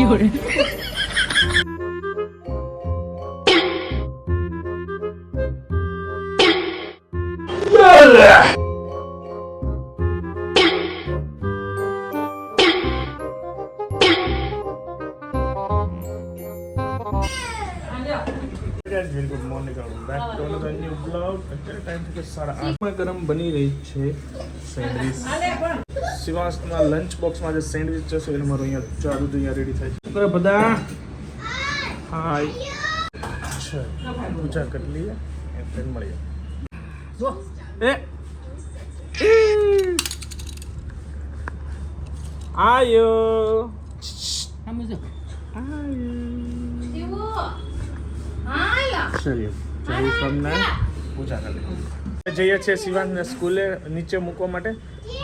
Good morning back to another new blog. અત્યારે time છે 8:30. ગરમ બની રહી છે સેન્ડવિચ. શિવાંશના લંચ બોક્સમાં જે સેન્ડવિચ જશે એટલે મારું અહીંયા ચા દૂધ અહીંયા રેડી થાય છે. બરાબર બધા હાય છે પૂજા કરી લઈએ ફ્રેન્ડ મળીએ. જો એ આયો સમજો આયો ચલિए જય સોમનાથ પૂજા કરી લઈએ. જઈએ છીએ શિવાંશને સ્કૂલે નીચે મૂકવા માટે.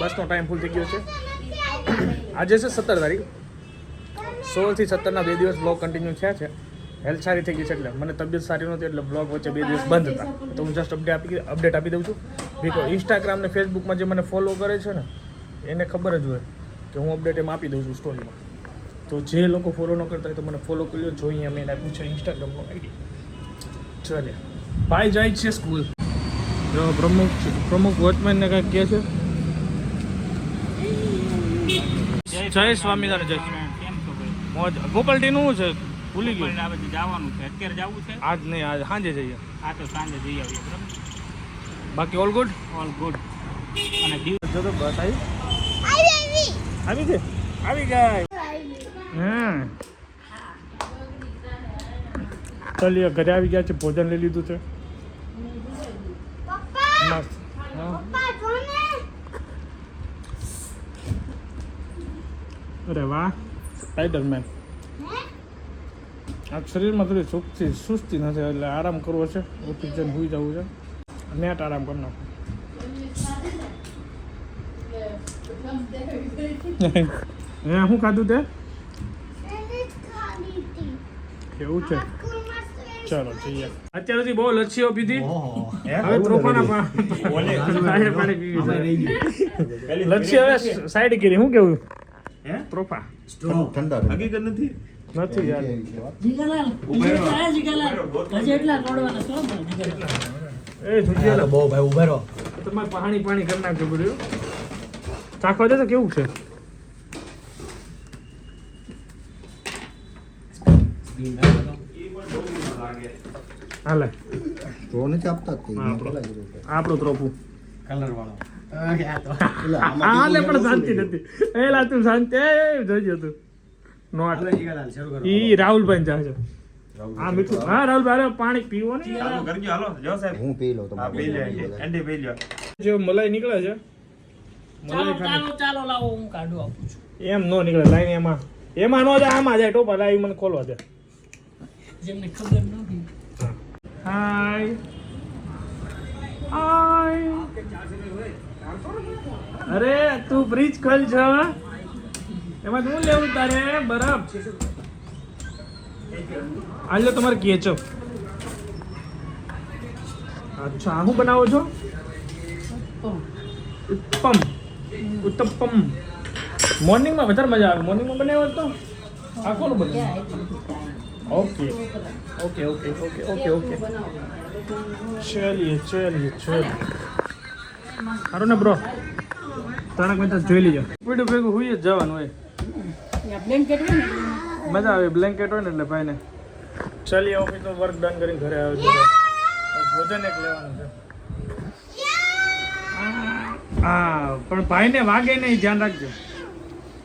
બસનો ટાઈમ ફૂલ થઈ ગયો છે. આજે છે 17 તારીખ. 16 થી 17 2 દિવસ બ્લોગ કન્ટિન્યુ થયા છે. હેલ્થ સારી થઈ ગઈ છે એટલે મને તબિયત સારી નહોતી એટલે બ્લોગ વચ્ચે 2 દિવસ બંધ હતા. તો હું જસ્ટ અપડેટ આપી દઉં છું. બીકોઝ ઇન્સ્ટાગ્રામ ને ફેસબુકમાં જે મને ફોલો કરે છે ને એને ખબર જ હોય કે હું અપડેટ એમ આપી દઉં છું સ્ટોરીમાં. તો જે લોકો ફોલો ન કરતા હોય તો મને ફોલો કરી લો. જોઈએ મેં આપ્યું છે ઇન્સ્ટાગ્રામનો આઈડી. ચાલે ભાઈ જાય છે સ્કૂલ. જો પ્રમુખ વોચમેનને કાંઈક કહે છે. જય સ્વામિનારાયણ. જય કેમ છો ભાઈ? મોજ. ગોપાલટીનું છે ભૂલી ગયો. જવાનું છે અત્યારે જવું છે આજ નહીં આજ સાંજે જઈએ. હા તો સાંજે જઈ આવીએ બરાબર. બાકી ઓલ ગુડ ઓલ ગુડ. અને જો તો બસ આવી ગઈ. ચાલીએ ઘરે આવી ગયા છે. ભોજન લઈ લીધું છે. મસ્ત. અરે વાહ સ્પાઈડરમેન. આ શરીરમાં થોડી સુસ્તી નથી એટલે આરામ કરવો છે. ઓફિસ જઈને સુઈ જવું છે. નેટ આરામ કરી નાખો. શું ખાધું તે? કેવું છે? ચાલો જઈએ. અત્યાર સુધી બહુ લચ્છીઓ પીધી. હવે ત્રોફાના લચ્છી હવે સાઈડ કરી. શું કેવું? ત્રોફા ઠંડા હકીકત નથી યાર. એ જુજિયાલા બહુ ભાઈ ઉભા રહો. તમારે પાણી કરી નાખજો બધું. ચાખવા દે તો કેવું છે? હાલે તો નથી આપતા આપણું ત્રોફું કલર વાળો હાલે પણ શાંતિ નથી. એલા તું શાંતિ જોઈજો તું. નોટ ઈ રાહુલભાઈ જાય છે. હા મીઠું. હા રાહુલભાઈ પાણી પીવો ને કરજો. હાલો જો સાહેબ હું પી લઉં. પી લે એન્ડી પી લ્યો. જો મલાઈ નીકળે છે. ચાલો લાવો હું કાઢું આપું છું. એમ નો નીકળે લાઈન. એમાં નો જાય આમાં જાય. ટોપા લાવી મને ખોલવા દે. જેમને ખબર નથી. હાય અરે તું ફ્રીજ ખોલ છો. એમાં શું લેવું તારે? બરફ. આલો તમારે કેચઅપ. અચ્છા શું બનાવો છો? ઉત્તપમ. મોર્નિંગમાં વધારે મજા આવે. મોર્નિંગમાં બનાવ્યો તો આ કોણ બને? ઓકે ચલીએ સારું ને બ્રો. ત્રણેક મિનિટ જોઈ લીજો. પીડું ભેગું હુઈ જ જવાનું હોય. મજા આવે. બ્લેન્કેટ હોય ને એટલે ભાઈને. ચાલીએ ઓફિસનો વર્ક ડન કરીને ઘરે આવ્યો છે. ભોજન એક લેવાનું છે. હા પણ ભાઈને વાગે નહીં. ધ્યાન રાખજો.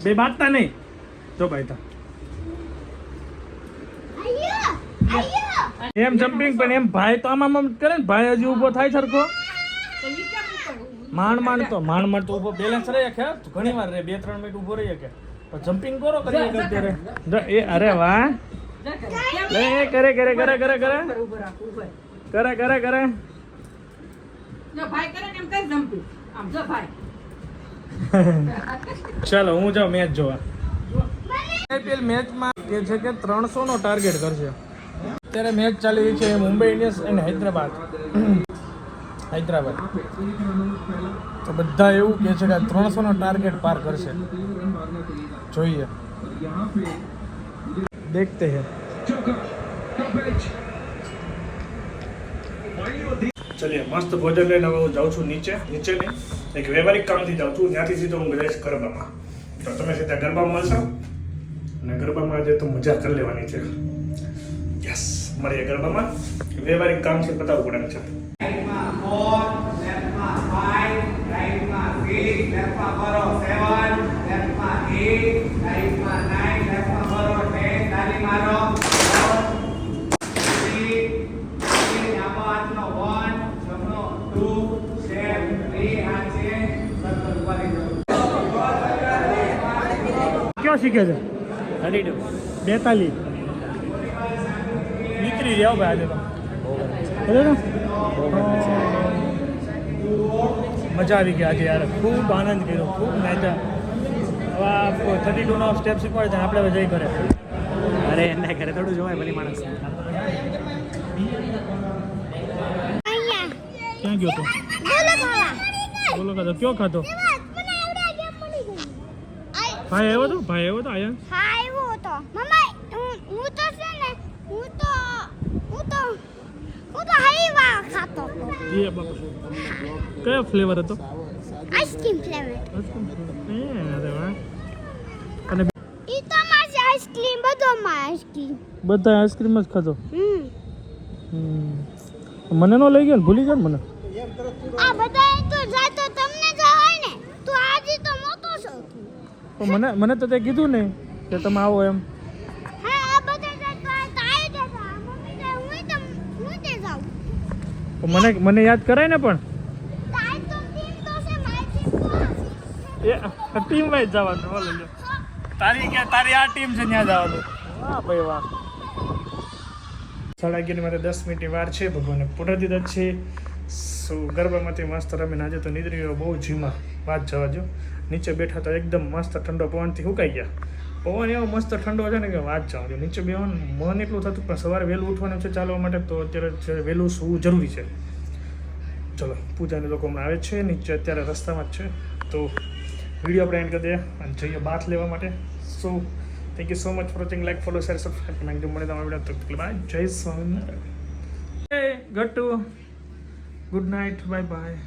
બે બાતતા નહીં. જો ભાઈ તા એમ જમ્પિંગ પણ એમ ભાઈ તો આમાં કરે ને. ભાઈ હજી ઊભો થાય સરખો. માંડ તો ઊભો બેલેન્સ રહી શકે. ઘણી વાર રે 2-3 મિનિટ ઊભો રહી શકે. પણ જમ્પિંગ કરો કરી અત્યારે. એ અરે વાહ. લે કરે ચાલો હું જાઉં મેચ જોવા. આઈપીએલ મેચમાં કે છે કે 300 નો ટાર્ગેટ કરશે. અત્યારે મેચ ચાલી રહી છે મુંબઈ ઇન્ડિયન્સ અને હૈદરાબાદ. તો બધા એવું કહે છે કે 300 નો ટાર્ગેટ પાર કરશે. જોઈએ देखते हैं चलिए मस्त भोजन લઈને હવે હું જાઉં છું નીચે નહીં એક વ્યવહારિક કામથી જાઉં છું ત્યાંથી સીધો હું જઈશ ગરબામાં તો તમે સીધા ગરબામાં મળશો અને ગરબામાં આજે તો મજા કરી લેવાની છે યસ મળીએ ગરબામાં વ્યવહારિક કામ છે બતાવવું પડે છે ક્યાં શીખે છે 42 નીકળી જાઓ ભાઈ આજે તો બરાબર મજા આવી ગઈ આજે યાર ખૂબ આનંદ કર્યો ખૂબ નાચ્યા હવે 32 નો સ્ટેપ શીખવાડે છે આપણે હવે જઈ ઘરે અરે એને ઘરે થોડું જોવાય ભલી માણસ ક્યાં ગયો તો બોલો ખાતો કયો ખાતો ભાઈ આવ્યો તો આયા હા આવ્યો હતો મમ્મા હું તો છે ને હું તો હલવા ખાતો હતો એ બાપા કયો ફ્લેવર હતો આઈસ્ક્રીમ ફ્લેવર અરે વાહ અને ઈ તો મારી આઈસ્ક્રીમ બધોમાં આઈસ્ક્રીમ બધા આઈસ્ક્રીમ જ ખાધો મને નો લઈ ગયો ને ભૂલી ગયો ને મને આ બધા તો જાય તો તમને જવાય ને તું આજે તો મોટો છો પણ મને તો તે કીધું નહીં કે તમે આવો એમ હા આ બધા જાય તો તાય જતા મમ્મી જાય હું તે જાઉં પણ મને યાદ કરાય ને પણ તાય તો ટીમ તો છે મારી ટીમ તો એ ટીમ વાઇઝ જવાનું બોલો લો તારી આ ટીમ છે ત્યાં જવાનું વાહ ભાઈ વાહ 11:30 મારે 10 મિનિટની વાર છે ભગવાને પૂર્ણ દીધા છે સો ગરબામાંથી મસ્ત રમીને આજે તો નિદ્રી ગયો બહુ જીમાં વાત જવા દો નીચે બેઠા તો એકદમ મસ્ત ઠંડો પવનથી સુકાઈ ગયા પવન એવો મસ્ત ઠંડો છે ને કે વાત જવા દો નીચે બેવાનું મન એટલું થતું પણ સવારે વહેલું ઉઠવાનું છે ચાલવા માટે તો અત્યારે વહેલું સૂવું જરૂરી છે ચલો પૂજાને લોકો હમણાં આવે છે નીચે અત્યારે રસ્તામાં જ છે તો વિડીયો આપણે એન્ડ કરી દઈએ અને જઈએ બાથ લેવા માટે so thank you so much for watching like follow share subscribe comment મળે તમારા વિડીયો તો બાય જય Swaminarayan Gattu good night bye by